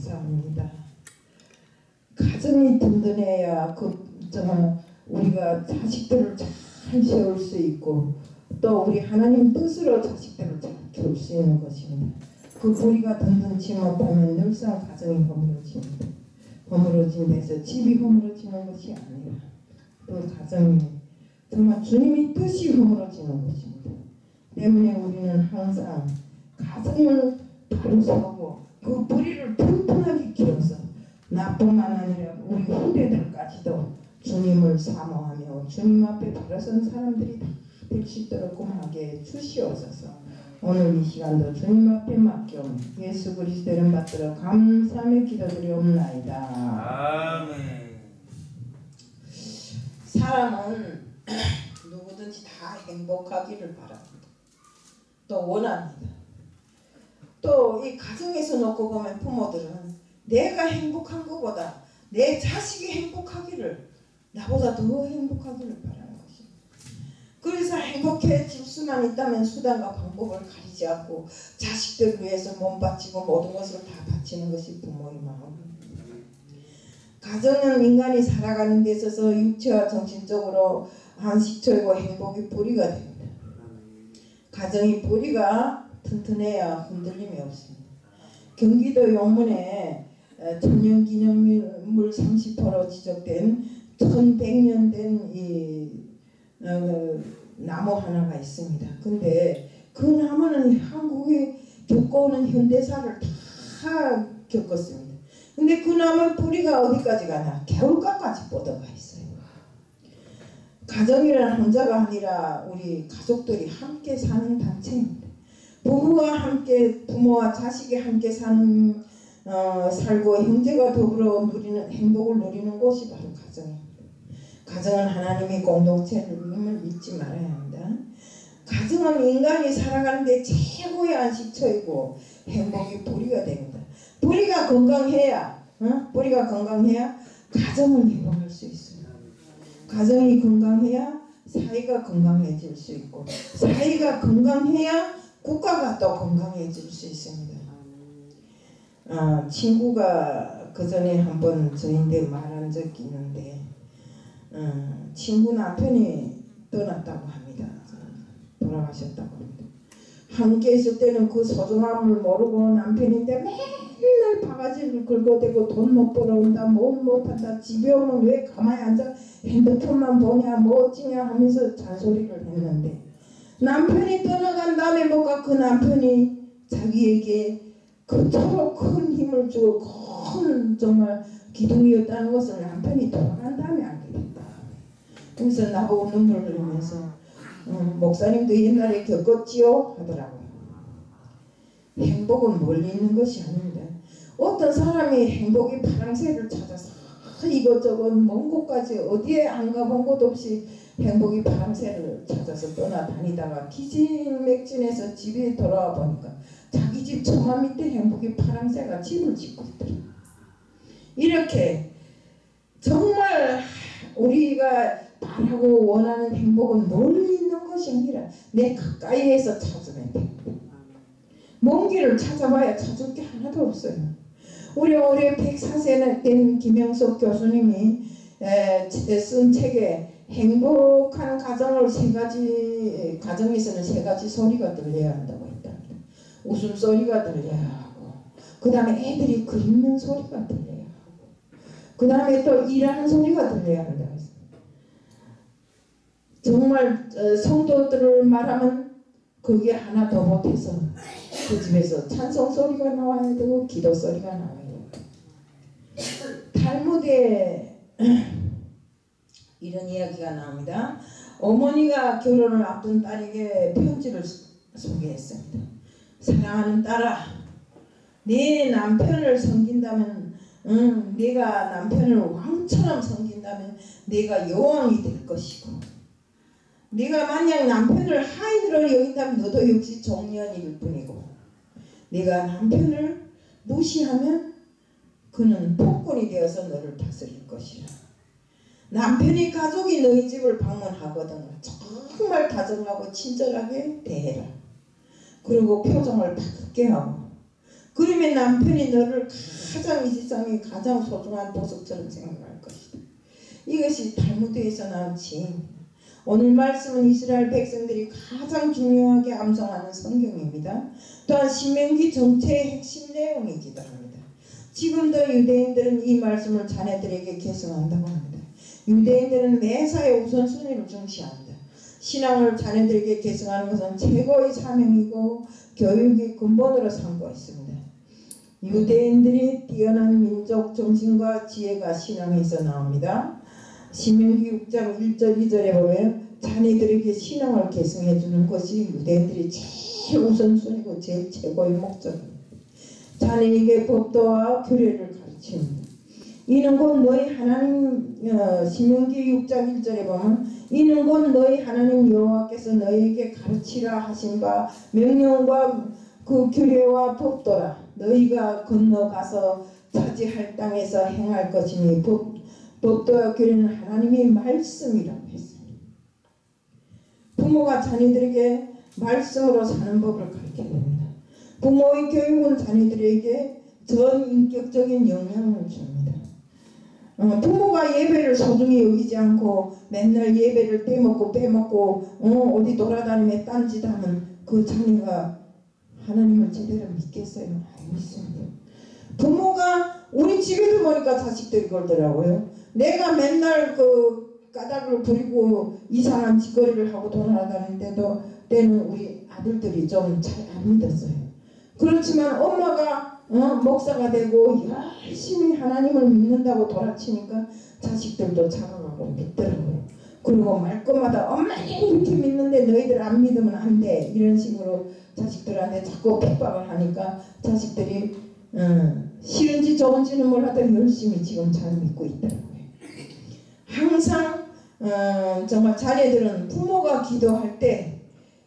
감사합니다. 가정이 든든해야 우리가 자식들을 잘 세울 수 있고 또 우리 하나님 뜻으로 자식들을 잘 키울 수 있는 것입니다. 그 뿌리가 든든치 못하면 늘상 가정이 허물어집니다. 허물어진 데서 집이 허물어지는 것이 아니라 또 가정이 정말 주님의 뜻이 허물어지는 것입니다. 때문에 우리는 항상 가정을 바로 세우고 그 뿌리를 튼튼하게 키워서 나뿐만 아니라 우리 후대들까지도 주님을 사모하며 주님 앞에 바로 선 사람들이 다 될 수 있도록 고하게 주시옵소서. 오늘 이 시간도 주님 앞에 맡겨 예수 그리스도 이름 받들어 감사하며 기도드리옵나이다. 아멘. 사람은 누구든지 다 행복하기를 바랍니다. 또 원합니다. 또 이 가정에서 놓고 보면 부모들은 내가 행복한 것보다 내 자식이 행복하기를 나보다 더 행복하기를 바라는 것입니다. 그래서 행복해질 수만 있다면 수단과 방법을 가리지 않고 자식들 위해서 몸 바치고 모든 것을 다 바치는 것이 부모의 마음입니다. 가정은 인간이 살아가는 데 있어서 육체와 정신적으로 안식처이고 행복의 뿌리가 됩니다. 가정의 뿌리가 튼튼해야 흔들림이 없습니다. 경기도 용문에 천년기념물 30호로 지적된 1100년 된 나무 하나가 있습니다. 근데 그 나무는 한국에 겪어오는 현대사를 다 겪었습니다. 근데 그 나무 뿌리가 어디까지 가나? 개울가까지 뻗어가 있어요. 가정이란 혼자가 아니라 우리 가족들이 함께 사는 단체입니다. 부부가 함께 부모와 자식이 함께 살고 형제가 더불어 누리는 행복을 누리는 곳이 바로 가정입니다. 가정은 하나님의 공동체임을 잊지 말아야 합니다. 가정은 인간이 살아가는데 최고의 안식처이고 행복의 뿌리가 됩니다. 뿌리가 건강해야 가정을 회복할 수 있습니다. 가정이 건강해야 사회가 건강해질 수 있고 사회가 건강해야 국가가 또 건강해질 수 있습니다. 친구가 그 전에 한번 저희한테 말한 적이 있는데 친구 남편이 떠났다고 합니다. 돌아가셨다고 합니다. 함께 있을 때는 그 소중함을 모르고 남편인데 맨날 바가지를 긁어대고 돈 못 벌어온다, 뭘 못한다, 집에 오면 왜 가만히 앉아 핸드폰만 보냐, 뭐 어찌냐 하면서 잔소리를 했는데 남편이 떠나간 다음에 뭔가 그 남편이 자기에게 그토록 큰 힘을 주고 큰 정말 기둥이었다는 것을 남편이 돌아간 다음에 알게 됐다. 그래서 나보고 눈물 흘리면서 목사님도 옛날에 겪었지요? 하더라고요. 행복은 멀리 있는 것이 아닙니다. 어떤 사람이 행복의 파랑새를 찾아서 이것저것 먼 곳까지 어디에 안 가본 곳 없이 행복의 파랑새를 찾아서 떠나다니다가 기진맥진해서 집에 돌아와 보니까 자기 집 처마 밑에 행복의 파랑새가 집을 짓고 있더라. 이렇게 정말 우리가 바라고 원하는 행복은 멀리 있는 것이 아니라 내 가까이에서 찾으면 됩니다. 먼 길을 찾아봐야 찾을 게 하나도 없어요. 우리 올해 104세 된 김영석 교수님이 쓴 책에 행복한 가정을 가정에서는 세 가지 소리가 들려야 한다고 했답니다. 웃음소리가 들려야 하고 그 다음에 애들이 긁는 소리가 들려야 하고 그 다음에 또 일하는 소리가 들려야 한다고 했습니다. 정말 성도들을 말하면 그게 하나 더 못해서 그 집에서 찬송 소리가 나와야 되고 기도 소리가 나와야 되고 탈무드에 이런 이야기가 나옵니다. 어머니가 결혼을 앞둔 딸에게 편지를 소개했습니다. 사랑하는 딸아, 내 남편을 섬긴다면 내가 남편을 왕처럼 섬긴다면 내가 여왕이 될 것이고 네가 만약 남편을 하인으로 여긴다면 너도 역시 종년일 뿐이고 네가 남편을 무시하면 그는 폭군이 되어서 너를 다스릴 것이라. 남편이 가족이 너희 집을 방문하거든 정말 다정하고 친절하게 대해라. 그리고 표정을 밝게 하고 그러면 남편이 너를 가장 이 세상에 가장 소중한 보석처럼 생각할 것이다. 이것이 탈무드에서 나온 지혜입니다. 오늘 말씀은 이스라엘 백성들이 가장 중요하게 암송하는 성경입니다. 또한 신명기 정체의 핵심 내용이기도 합니다. 지금도 유대인들은 이 말씀을 자녀들에게 계승한다고 합니다. 유대인들은 매사에 우선순위를 중시합니다. 신앙을 자녀들에게 계승하는 것은 최고의 사명이고 교육의 근본으로 삼고 있습니다. 유대인들이 뛰어난 민족 정신과 지혜가 신앙에서 나옵니다. 신명기 6장 1절 2절에 보면 자녀들에게 신앙을 계승해 주는 것이 유대인들이 제일 우선순위고 제일 최고의 목적입니다. 자녀에게 법도와 규례를 가르칩니다. 이는 곧 너희 하나님 신명기 6장 1절에 보면 이는 곧 너희 하나님 여호와께서 너희에게 가르치라 하신 바 명령과 그 규례와 법도라 너희가 건너가서 차지할 땅에서 행할 것이니 법도와 규례는 하나님의 말씀이라고 했습니다. 부모가 자녀들에게 말씀으로 사는 법을 가르쳐야 됩니다. 부모의 교육은 자녀들에게 전인격적인 영향을 줍니다. 부모가 예배를 소중히 여기지 않고 맨날 예배를 떼먹고 빼먹고 어디 돌아다니며 딴짓하면 그 자녀가 하나님을 제대로 믿겠어요? 안 믿습니다. 부모가 우리 집에도 보니까 자식들이 그러더라고요. 내가 맨날 그 까닭을 부리고 이상한 짓거리를 하고 돌아다니는데도 때는 우리 아들들이 좀 잘 안 믿었어요. 그렇지만 엄마가 목사가 되고 열심히 하나님을 믿는다고 돌아치니까 자식들도 자각하고 믿더라고요. 그리고 말끝마다 엄마는 이렇게 믿는데 너희들 안 믿으면 안 돼 이런 식으로 자식들한테 자꾸 핍박을 하니까 자식들이 싫은지 좋은지는 몰라도 열심히 지금 잘 믿고 있더라고요. 항상 정말 자녀들은 부모가 기도할 때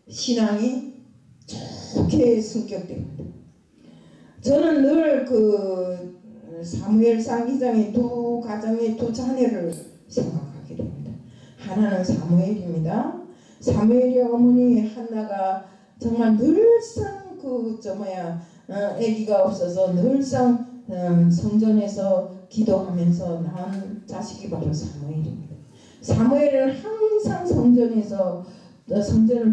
신앙이 좋게 성격됩니다. 저는 늘 그 사무엘상 2장의 두 가정의 두 자녀를 생각하게 됩니다. 하나는 사무엘입니다. 사무엘의 어머니 한나가 정말 늘상 아기가 없어서 늘상 성전에서 기도하면서 낳은 자식이 바로 사무엘입니다. 사무엘은 항상 성전을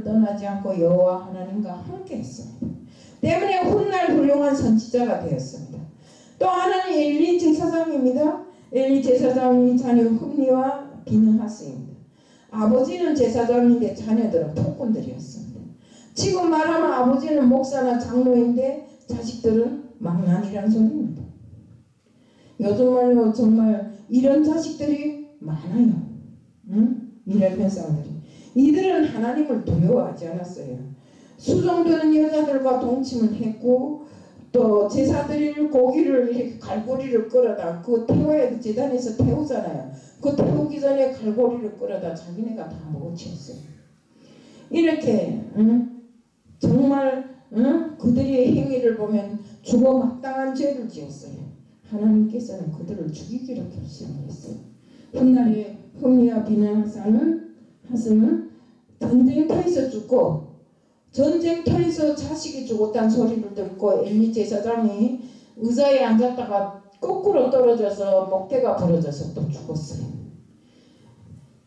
떠나지 않고 여호와 하나님과 함께 했습니다. 때문에 훗날 훌륭한 선지자가 되었습니다. 또 하나는 엘리 제사장입니다. 엘리 제사장이 자녀 흠니와 비느하스입니다. 아버지는 제사장인데 자녀들은 폭군들이었습니다. 지금 말하면 아버지는 목사나 장로인데 자식들은 망나니란 소리입니다. 요즘 말로 정말 이런 자식들이 많아요. 이런 편상들이. 이들은 하나님을 두려워하지 않았어요. 수종되는 여자들과 동침을 했고 또 제사 드릴 고기를 이렇게 갈고리를 끌어다 그 태워야 제단에서 태우잖아요. 그 태우기 전에 갈고리를 끌어다 자기네가 다 먹어치웠어요. 이렇게 정말 그들의 행위를 보면 죽어 마땅한 죄를 지었어요. 하나님께서는 그들을 죽이기로 결심했어요. 훗날에 흠니와 비느하스는 전쟁터에서 죽고 전쟁터에서 자식이 죽었다는 소리를 듣고 엘리 제사장이 의자에 앉았다가 거꾸로 떨어져서 목대가 부러져서 또 죽었어요.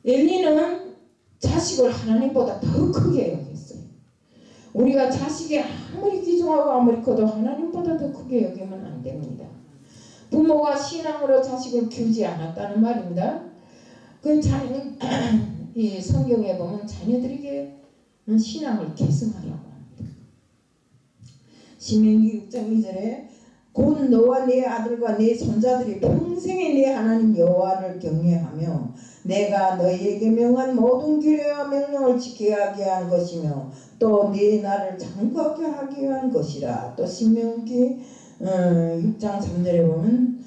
엘리는 자식을 하나님보다 더 크게 여겼어요. 우리가 자식이 아무리 귀중하고 아무리 커도 하나님보다 더 크게 여기면 안 됩니다. 부모가 신앙으로 자식을 키우지 않았다는 말입니다. 이 성경에 보면 자녀들에게 신앙을 계승하라고 합니다. 신명기 6장 2절에 곧 너와 네 아들과 네 손자들이 평생에 네 하나님 여호와를 경외하며 내가 너희에게 명한 모든 규례와 명령을 지켜야 하는 것이며 또 네 나를 장구하게 하기 위한 것이라. 또 신명기 6장 3절에 보면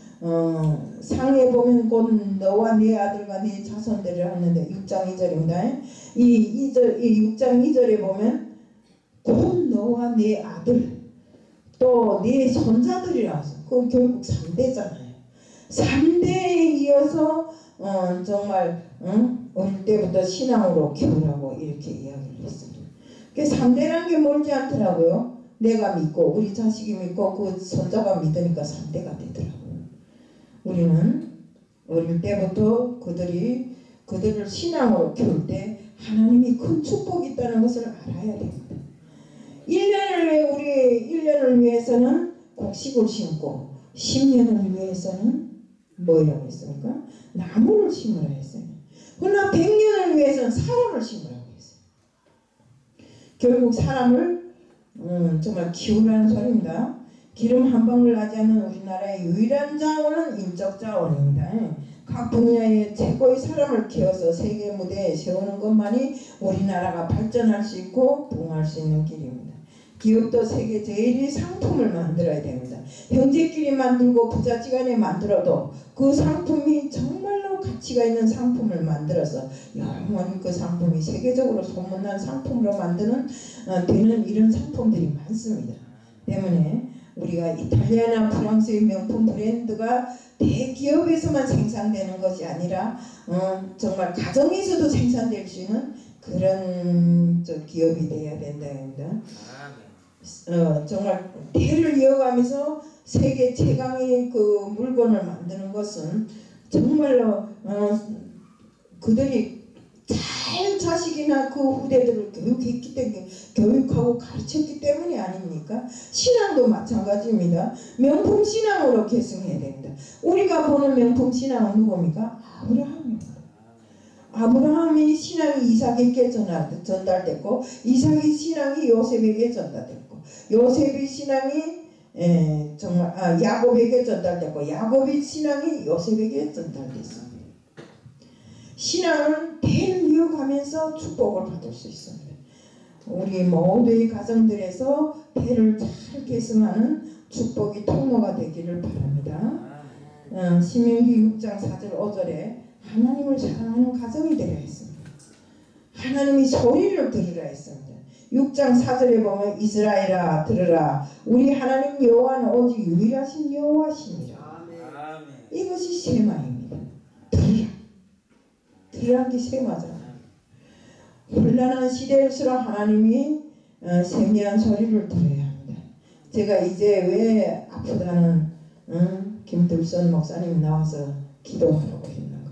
상에 보면 곧 너와 네 아들과 네 자손들을 하는데 6장 2절입니다. 이 6장 2절에 보면 곧 너와 네 아들 또 네 손자들이라서 그 결국 3대잖아요. 3대에 이어서 정말 어릴 때부터 신앙으로 키우라고 이렇게 이야기를 했습니다. 3대라는 게 멀지 않더라고요. 내가 믿고 우리 자식이 믿고 그 손자가 믿으니까 3대가 되더라고요. 우리는 어릴 때부터 그들을 신앙으로 키울 때 하나님이 큰 축복이 있다는 것을 알아야 됩니다. 1년을 위해서는 곡식을 심고 10년을 위해서는 뭐라고 했습니까? 나무를 심으라 했어요. 그러나 100년을 위해서는 사람을 심으라고 했어요. 결국 사람을 정말 키우라는 소리입니다. 기름 한 방울 나지 않는 우리나라의 유일한 자원은 인적 자원입니다. 각 분야의 최고의 사람을 키워서 세계 무대에 세우는 것만이 우리나라가 발전할 수 있고 부흥할 수 있는 길입니다. 기업도 세계 제일의 상품을 만들어야 됩니다. 형제끼리 만들고 부자지간에 만들어도 그 상품이 정말로 가치가 있는 상품을 만들어서 영원히 그 상품이 세계적으로 소문난 상품으로 되는 이런 상품들이 많습니다. 때문에 우리가 이탈리아나 프랑스의 명품 브랜드가 대기업에서만 생산되는 것이 아니라 정말 가정에서도 생산될 수 있는 그런 기업이 되어야 된다입니다. 정말 대를 이어가면서 세계 최강의 그 물건을 만드는 것은 정말로 그들이 잘 자식이나 그 후대들을 교육하고 가르쳤기 때문이 아닙니까? 신앙도 마찬가지입니다. 명품 신앙으로 계승해야 됩니다. 우리가 보는 명품 신앙은 누굽니까? 아브라함입니다. 아브라함의 신앙이 이삭에게 전달됐고 이삭의 신앙이 요셉에게 전달됐고 요셉의 신앙이 야곱에게 전달됐고 야곱의 신앙이 요셉에게 전달됐습니다. 신앙은 대를 이어가면서 축복을 받을 수 있습니다. 우리 모두의 가정들에서 대를 잘 계승하는 축복이 통로가 되기를 바랍니다. 신명기 6장 4절 5절에 하나님을 사랑하는 가정이 되라 했습니다. 하나님이 소리를 들으라 했습니다. 6장 4절에 보면 이스라엘아 들으라 우리 하나님 여호와는 오직 유일하신 여호와시니라. 이것이 세마입니다. 들으라는 게 세마잖아요. 혼란한 시대일수록 하나님이 세미한 소리를 들어야 합니다. 제가 이제 왜 아프다는 김들선 목사님 나와서 기도하라고 했는가.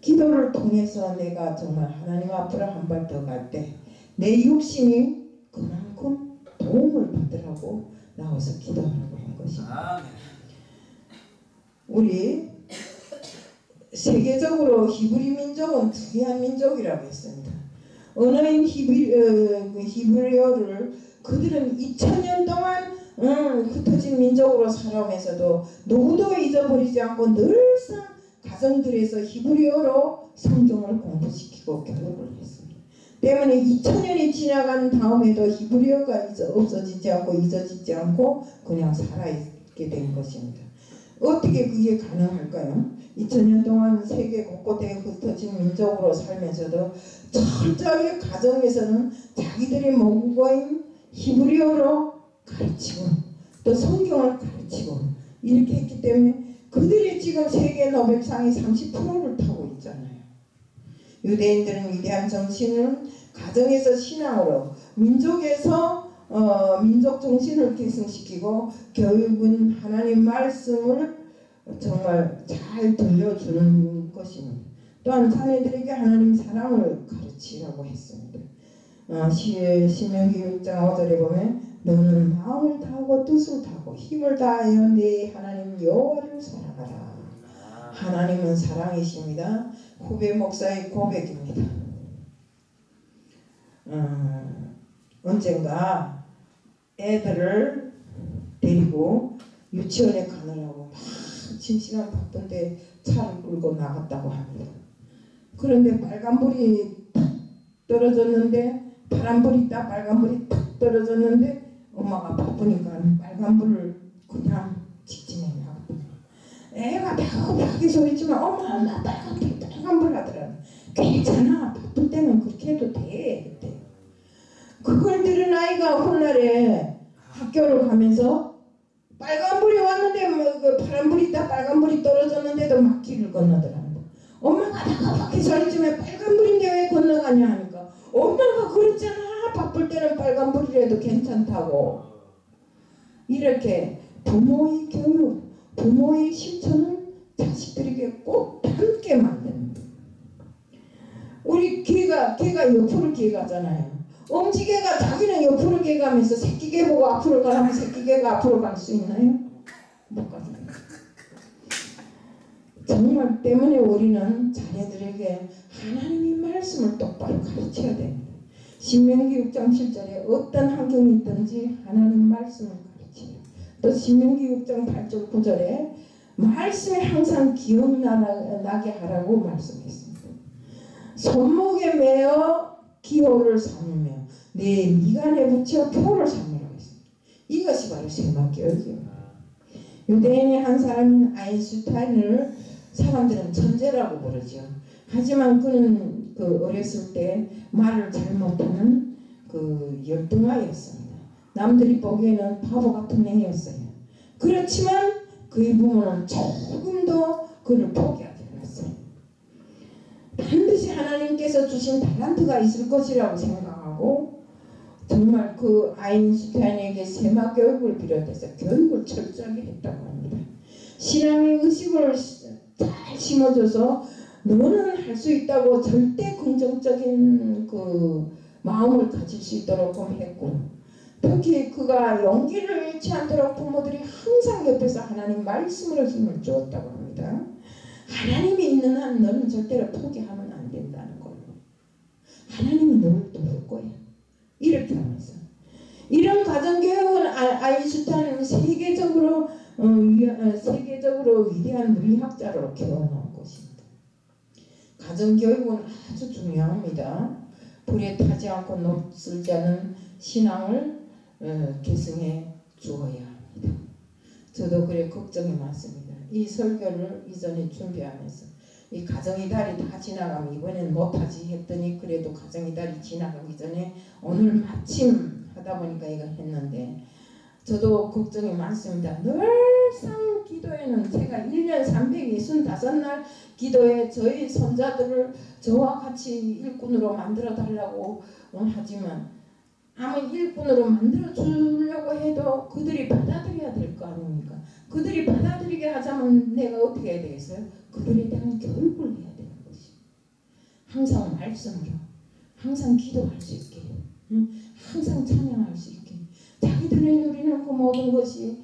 기도를 통해서 내가 정말 하나님 앞으로 한 발 더 갈 때 내 육신이 그만큼 도움을 받으라고 나와서 기도하라고 한 것입니다. 우리 세계적으로 히브리 민족은 특이한 민족이라고 했습니다. 언어인 히브리어를 그들은 2000년 동안 흩어진 민족으로 살아오면서도 누구도 잊어버리지 않고 늘상 가정들에서 히브리어로 성경을 공부시키고 교육을 했습니다. 때문에 2000년이 지나간 다음에도 히브리어가 없어지지 않고 잊어지지 않고 그냥 살아있게 된 것입니다. 어떻게 그게 가능할까요? 2000년 동안 세계 곳곳에 흩어진 민족으로 살면서도 철저하게 가정에서는 자기들의 모국어인 히브리어로 가르치고 또 성경을 가르치고 이렇게 했기 때문에 그들이 지금 세계 노벨상이 30%를 타고 있잖아요. 유대인들은 위대한 정신을 가정에서 신앙으로 민족에서 민족 정신을 계승시키고 교육은 하나님 말씀을 정말 잘 들려주는 것입니다. 또한 자녀들에게 하나님 사랑을 가르치라고 했습니다. 신명기 6장 5절에 보면 너는 마음을 다하고 뜻을 다하고 힘을 다하여 네 하나님 여호와를 사랑하라. 하나님은 사랑이십니다. 후배 목사의 고백입니다. 언젠가 애들을 데리고 유치원에 가느라고 막 심심한 바쁜데 차를 끌고 나갔다고 합니다. 그런데 빨간불이 탁 떨어졌는데 파란불이 딱 빨간불이 탁 떨어졌는데 엄마가 바쁘니까 빨간불을 그냥 직진해 나갔다. 애가 다급하게 소리치면 엄마 빨간불 하더라. 괜찮아 바쁠 때는 그렇게 해도 돼. 그때. 그걸 들은 아이가 훗날에 학교를 가면서 빨간불이 왔는데 그 파란불이 딱 빨간불이 떨어졌는데도 막 길을 건너더라. 엄마가 다급하게 소리치면 빨간불인데 왜 건너가냐 하니까 엄마가 그랬잖아 바쁠 때는 빨간불이라도 괜찮다고. 이렇게 부모의 교육, 부모의 실천을 자식들에게 꼭 닮게 만드는 거예요. 우리 개가 옆으로 개가잖아요. 엄지개가 자기는 옆으로 개가면서 새끼개 보고 앞으로 가라면 새끼개가 앞으로 갈 수 있나요? 못 가잖아요. 정말 때문에 우리는 자녀들에게 하나님의 말씀을 똑바로 가르쳐야 됩니다. 신명기 6장 7절에 어떤 환경이 있든지 하나님 말씀을 가르치라. 또 신명기 6장 8절 9절에 말씀에 항상 기억나게 하라고 말씀했습니다. 손목에 매어 기호를 삼으며 내 미간에 붙여 표를 삼으라고 했습니다. 이것이 바로 세마교육입니다. 유대인의 한 사람인 아인슈타인을 사람들은 천재라고 부르죠. 하지만 그는 어렸을 때 말을 잘 못하는 열등아이였습니다. 남들이 보기에는 바보 같은 애였어요. 그렇지만 그의 부모는 조금도 그를 포기하지 않았어요. 반드시 하나님께서 주신 달란트가 있을 것이라고 생각하고 정말 그 아인슈타인에게 세마 교육을 비롯해서 교육을 철저하게 했다고 합니다. 신앙의 의식을 잘 심어줘서 너는 할 수 있다고 절대 긍정적인 마음을 가질 수 있도록 했고, 특히 그가 용기를 잃지 않도록 부모들이 항상 옆에서 하나님 말씀으로 힘을 주었다고 합니다. 하나님이 있는 한 너는 절대로 포기하면 안 된다는 걸로. 하나님은 너를 도울 거야. 이렇게 하면서. 이런 가정교육은 아인슈타인은 세계적으로 위대한 물리학자로 키워놓은 것입니다. 가정교육은 아주 중요합니다. 불에 타지 않고 녹슬지 않은 신앙을 계승해 주어야 합니다. 저도 그래 걱정이 많습니다. 이 설교를 이전에 준비하면서 이 가정의 달이 다 지나가면 이번엔 못하지 했더니 그래도 가정의 달이 지나가기 전에 오늘 마침 하다 보니까 이거 했는데 저도 걱정이 많습니다. 늘상 기도에는 제가 1년 365날 기도에 저희 손자들을 저와 같이 일꾼으로 만들어 달라고 하지만 아무 일꾼으로 만들어 주려고 해도 그들이 받아들여야 될 거 아닙니까? 그들이 받아들이게 하자면 내가 어떻게 해야 되겠어요? 그들에 대한 교육을 해야 되는 것이. 항상 말씀으로, 항상 기도할 수 있게, 항상 찬양할 수 있게. 자기들이 누리는 그 모든 것이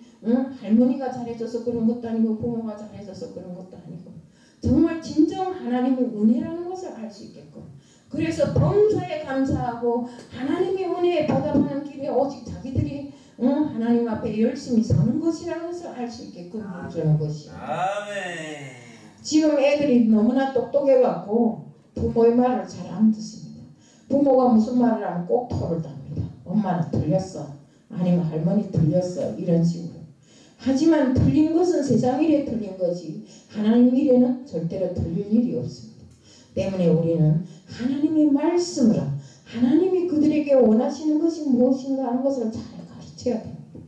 할머니가 잘해줘서 그런 것도 아니고 부모가 잘해줘서 그런 것도 아니고 정말 진정 하나님의 은혜라는 것을 알 수 있게끔. 그래서 범사에 감사하고 하나님의 은혜에 보답하는 길에 오직 자기들이 하나님 앞에 열심히 서는 것이라는 것을 알 수 있게끔 해주는 것이에요. 지금 애들이 너무나 똑똑해갖고 부모의 말을 잘 안 듣습니다. 부모가 무슨 말을 하면 꼭 토를 답니다. 엄마는 틀렸어. 아니면 할머니 틀렸어. 이런 식으로. 하지만 틀린 것은 세상 일에 틀린 거지 하나님 일에는 절대로 틀릴 일이 없습니다. 때문에 우리는 하나님의 말씀으로 하나님이 그들에게 원하시는 것이 무엇인가 하는 것을 잘 가르쳐야 됩니다.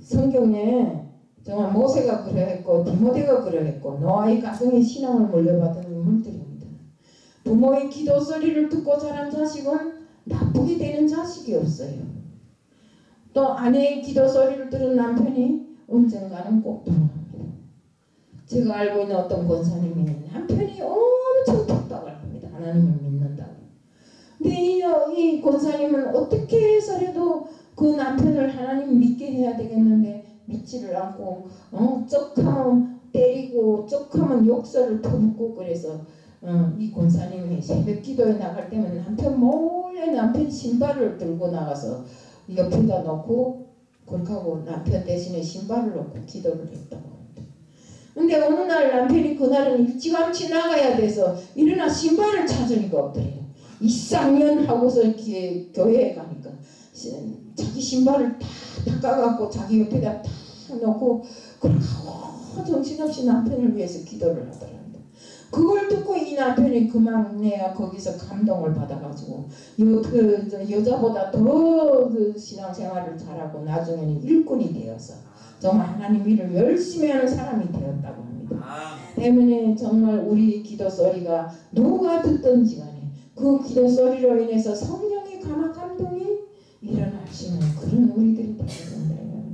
성경에 정말 모세가 그러했고 디모데가 그러했고 노아의 가정의 신앙을 물려받은 인물들입니다. 부모의 기도 소리를 듣고 자란 자식은 나쁘게 되는 자식이 없어요. 또 아내의 기도 소리를 들은 남편이 언젠가는 꼭 돌아갑니다. 제가 알고 있는 어떤 권사님이 남편이 엄청 핍박을 합니다. 하나님을 믿는다고. 근데 이 권사님은 어떻게 해서라도 그 남편을 하나님 믿게 해야 되겠는데 믿지를 않고 쩍하면 때리고 쩍하면 욕설을 퍼붓고 그래서 이 권사님이 새벽 기도에 나갈 때면 남편 몰래 남편 신발을 들고 나가서 옆에다 놓고 그렇게 하고 남편 대신에 신발을 놓고 기도를 했다고 합니다. 근데 어느 날 남편이 그날은 일찌감치 나가야 돼서 일어나 신발을 찾으니까 없더래요. 이쌍년 하고서 교회에 가니까 자기 신발을 다 닦아갖고 자기 옆에다 다 놓고 그렇게 정신없이 남편을 위해서 기도를 하더랍니다. 그걸 듣고 이 남편이 그만 내가 거기서 감동을 받아가지고 여자보다 더 신앙생활을 잘하고 나중에는 일꾼이 되어서 정말 하나님 일을 열심히 하는 사람이 되었다고 합니다. 때문에 정말 우리 기도 소리가 누가 듣든지 간에 그 기도 소리로 인해서 성령의 감동이 일어날 수 있는 그런 우리들이 되어야 된다.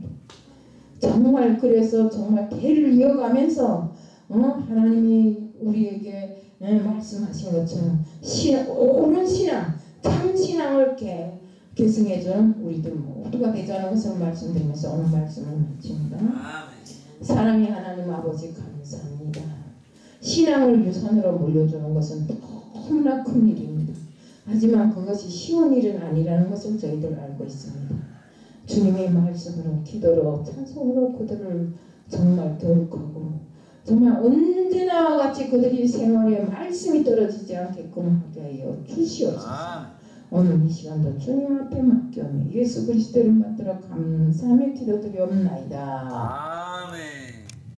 정말 그래서 정말 대를 이어가면서 하나님이 우리에게 말씀하신 것처럼 옳은 신앙, 참 신앙을 계승해준 우리들 모두가 되자는 것을 말씀드리면서 오늘 말씀을 마칩니다. 사랑의 하나님 아버지 감사합니다. 신앙을 유산으로 물려주는 것은 너무나 큰 일입니다. 하지만 그것이 쉬운 일은 아니라는 것을 저희들 알고 있습니다. 주님의 말씀으로 기도로 찬송으로 그들을 정말 교육하고 정말 언제나 같이 그들이 생활에 말씀이 떨어지지 않게끔 하게 하여 주시옵소서. 오늘 이 시간도 주님 앞에 맡겨오며 예수 그리스도를 받들어 감사하며 기도드리옵나이다. 아멘.